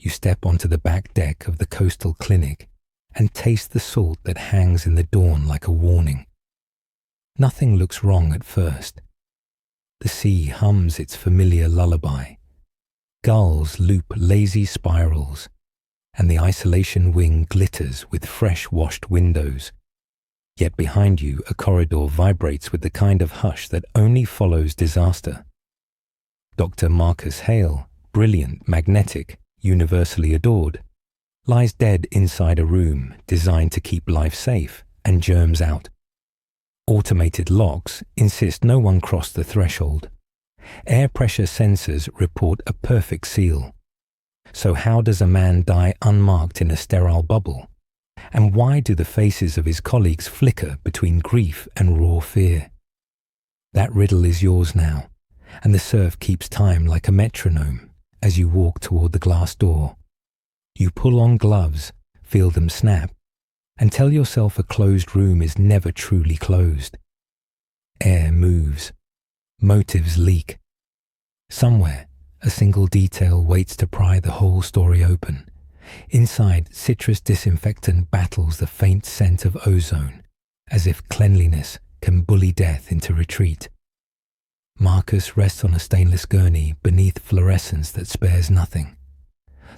You step onto the back deck of the coastal clinic and taste the salt that hangs in the dawn like a warning. Nothing looks wrong at first. The sea hums its familiar lullaby. Gulls loop lazy spirals, and the isolation wing glitters with fresh-washed windows. Yet behind you, a corridor vibrates with the kind of hush that only follows disaster. Dr. Marcus Hale, brilliant, magnetic, universally adored, lies dead inside a room designed to keep life safe and germs out. Automated locks insist no one cross the threshold. Air pressure sensors report a perfect seal. So how does a man die unmarked in a sterile bubble? And why do the faces of his colleagues flicker between grief and raw fear? That riddle is yours now, and the surf keeps time like a metronome as you walk toward the glass door. You pull on gloves, feel them snap, and tell yourself a closed room is never truly closed. Air moves. Motives leak. Somewhere, a single detail waits to pry the whole story open. Inside, citrus disinfectant battles the faint scent of ozone, as if cleanliness can bully death into retreat. Marcus rests on a stainless gurney beneath fluorescence that spares nothing.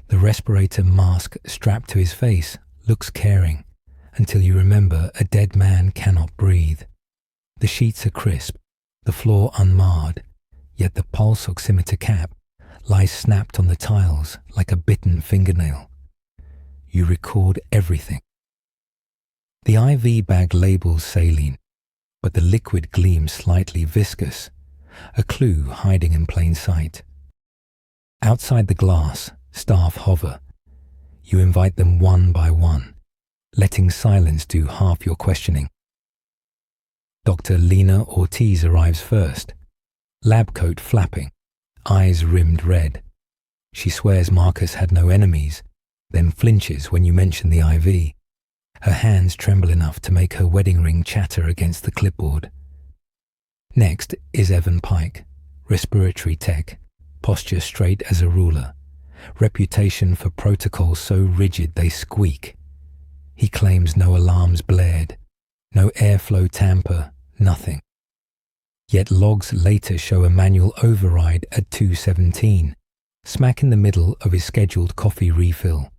The respirator mask strapped to his face looks caring, until you remember a dead man cannot breathe. The sheets are crisp, the floor unmarred, yet the pulse oximeter cap lies snapped on the tiles like a bitten fingernail. You record everything. The IV bag labels saline, but the liquid gleams slightly viscous, a clue hiding in plain sight. Outside the glass, staff hover. You invite them one by one, letting silence do half your questioning. Dr. Lena Ortiz arrives first, lab coat flapping, eyes rimmed red. She swears Marcus had no enemies, then flinches when you mention the IV. Her hands tremble enough to make her wedding ring chatter against the clipboard. Next is Evan Pike, respiratory tech, posture straight as a ruler, reputation for protocols so rigid they squeak. He claims no alarms blared, no airflow tamper, nothing. Yet logs later show a manual override at 2:17, smack in the middle of his scheduled coffee refill.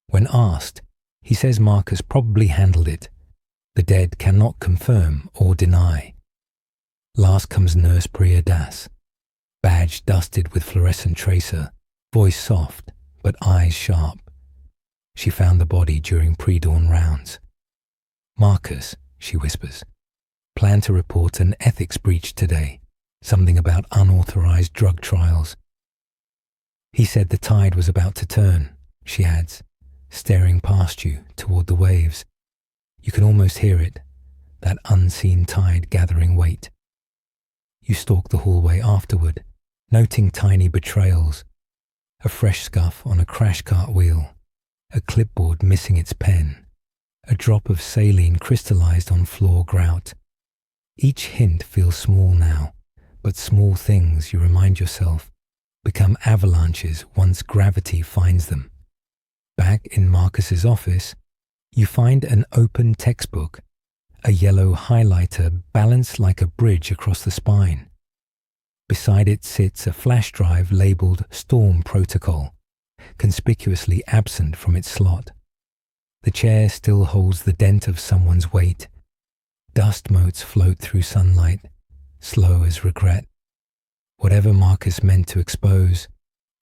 When asked, he says Marcus probably handled it. The dead cannot confirm or deny. Last comes Nurse Priya Das, badge dusted with fluorescent tracer, voice soft but eyes sharp. She found the body during pre-dawn rounds. Marcus, she whispers, planned to report an ethics breach today, something about unauthorized drug trials. He said the tide was about to turn, she adds, staring past you toward the waves. You can almost hear it, that unseen tide gathering weight. You stalk the hallway afterward, noting tiny betrayals, a fresh scuff on a crash cart wheel, a clipboard missing its pen, a drop of saline crystallized on floor grout. Each hint feels small now, but small things, you remind yourself, become avalanches once gravity finds them. Back in Marcus's office, you find an open textbook, a yellow highlighter balanced like a bridge across the spine. Beside it sits a flash drive labeled Storm Protocol, conspicuously absent from its slot. The chair still holds the dent of someone's weight. Dust motes float through sunlight, slow as regret. Whatever Marcus meant to expose,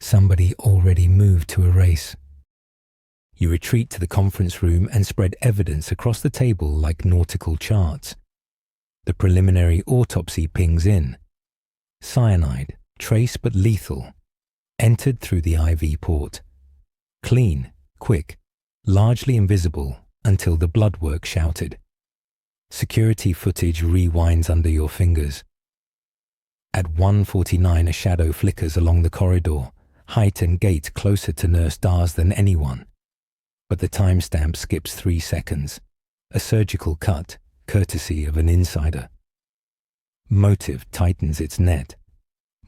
somebody already moved to erase. You retreat to the conference room and spread evidence across the table like nautical charts. The preliminary autopsy pings in. Cyanide, trace but lethal, entered through the IV port. Clean, quick, largely invisible until the blood work shouted. Security footage rewinds under your fingers. At 1:49 a shadow flickers along the corridor, height and gait closer to Nurse Dars than anyone. But the timestamp skips 3 seconds, a surgical cut, courtesy of an insider. Motive tightens its net.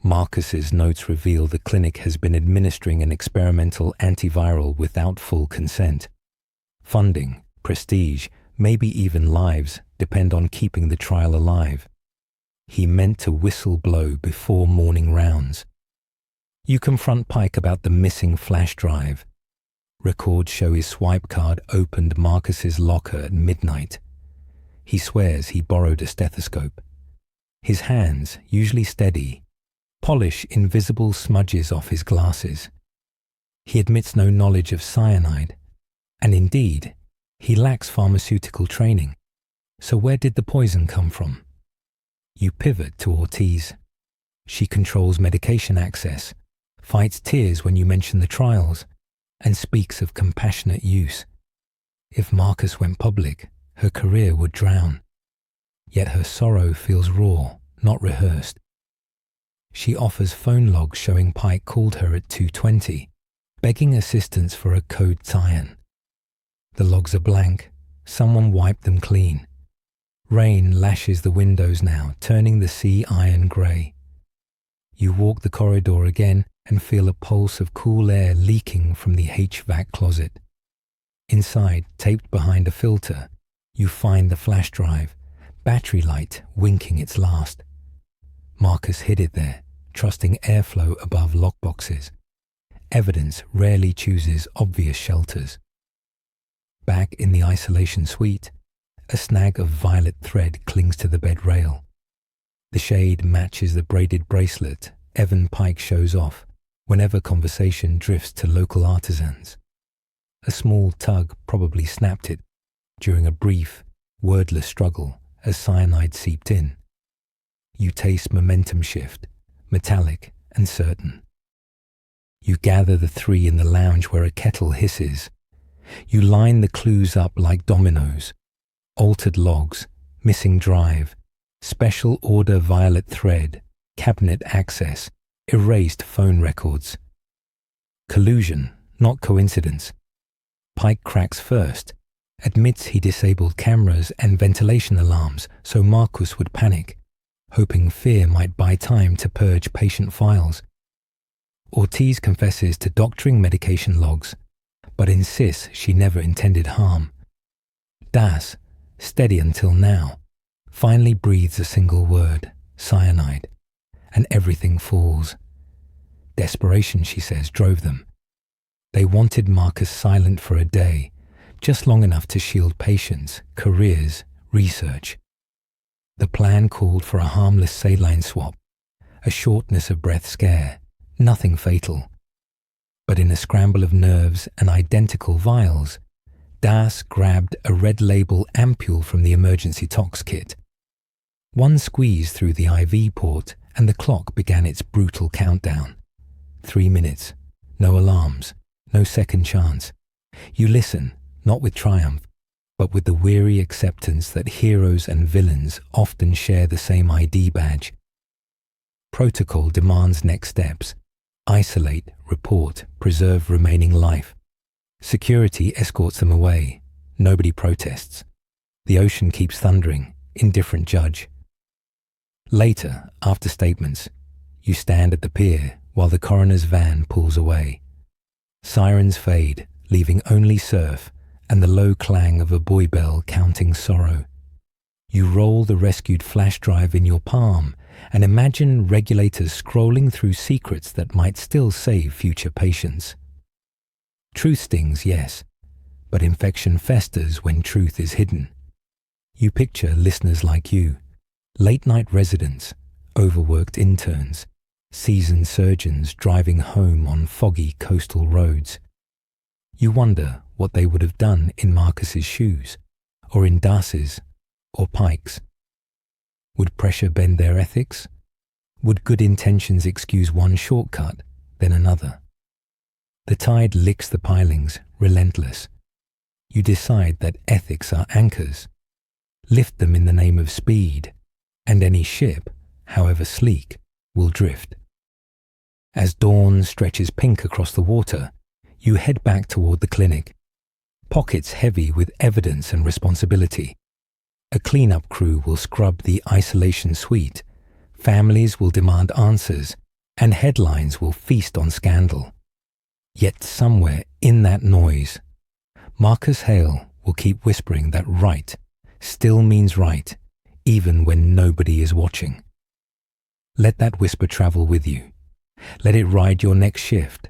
Marcus's notes reveal the clinic has been administering an experimental antiviral without full consent. Funding, prestige, maybe even lives depend on keeping the trial alive. He meant to whistle blow before morning rounds. You confront Pike about the missing flash drive. Records show his swipe card opened Marcus's locker at midnight. He swears he borrowed a stethoscope. His hands, usually steady, polish invisible smudges off his glasses. He admits no knowledge of cyanide, and indeed, he lacks pharmaceutical training. So where did the poison come from? You pivot to Ortiz. She controls medication access, fights tears when you mention the trials, and speaks of compassionate use. If Marcus went public, her career would drown. Yet her sorrow feels raw, not rehearsed. She offers phone logs showing Pike called her at 2:20, begging assistance for a code tie-in. The logs are blank. Someone wiped them clean. Rain lashes the windows now, turning the sea iron grey. You walk the corridor again and feel a pulse of cool air leaking from the HVAC closet. Inside, taped behind a filter, you find the flash drive, battery light winking its last. Marcus hid it there, trusting airflow above lockboxes. Evidence rarely chooses obvious shelters. Back in the isolation suite, a snag of violet thread clings to the bed rail. The shade matches the braided bracelet Evan Pike shows off whenever conversation drifts to local artisans. A small tug probably snapped it during a brief, wordless struggle as cyanide seeped in. You taste momentum shift, metallic and certain. You gather the three in the lounge where a kettle hisses. You line the clues up like dominoes. Altered logs, missing drive, special order violet thread, cabinet access, erased phone records. Collusion, not coincidence. Pike cracks first, admits he disabled cameras and ventilation alarms so Marcus would panic, hoping fear might buy time to purge patient files. Ortiz confesses to doctoring medication logs, but insists she never intended harm. Das, steady until now, finally breathes a single word, cyanide, and everything falls. Desperation, she says, drove them. They wanted Marcus silent for a day, just long enough to shield patients, careers, research. The plan called for a harmless saline swap, a shortness of breath scare, nothing fatal. But in a scramble of nerves and identical vials, Das grabbed a red label ampule from the emergency tox kit. One squeeze through the IV port and the clock began its brutal countdown. 3 minutes, no alarms, no second chance. You listen, not with triumph, but with the weary acceptance that heroes and villains often share the same ID badge. Protocol demands next steps. Isolate, report, preserve remaining life. Security escorts them away. Nobody protests. The ocean keeps thundering, indifferent judge. Later, after statements, you stand at the pier while the coroner's van pulls away. Sirens fade, leaving only surf and the low clang of a buoy bell counting sorrow. You roll the rescued flash drive in your palm and imagine regulators scrolling through secrets that might still save future patients. Truth stings, yes, but infection festers when truth is hidden. You picture listeners like you, late-night residents, overworked interns, seasoned surgeons driving home on foggy coastal roads. You wonder what they would have done in Marcus's shoes, or in Das's, or Pike's. Would pressure bend their ethics? Would good intentions excuse one shortcut, then another? The tide licks the pilings, relentless. You decide that ethics are anchors. Lift them in the name of speed, and any ship, however sleek, will drift. As dawn stretches pink across the water, you head back toward the clinic, pockets heavy with evidence and responsibility. A cleanup crew will scrub the isolation suite. Families will demand answers, and headlines will feast on scandal. Yet somewhere in that noise, Marcus Hale will keep whispering that right still means right, even when nobody is watching. Let that whisper travel with you. Let it ride your next shift,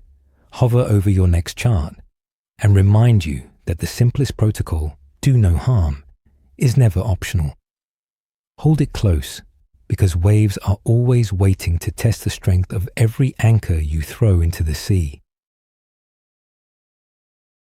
hover over your next chart, and remind you that the simplest protocol, do no harm, is never optional. Hold it close, because waves are always waiting to test the strength of every anchor you throw into the sea.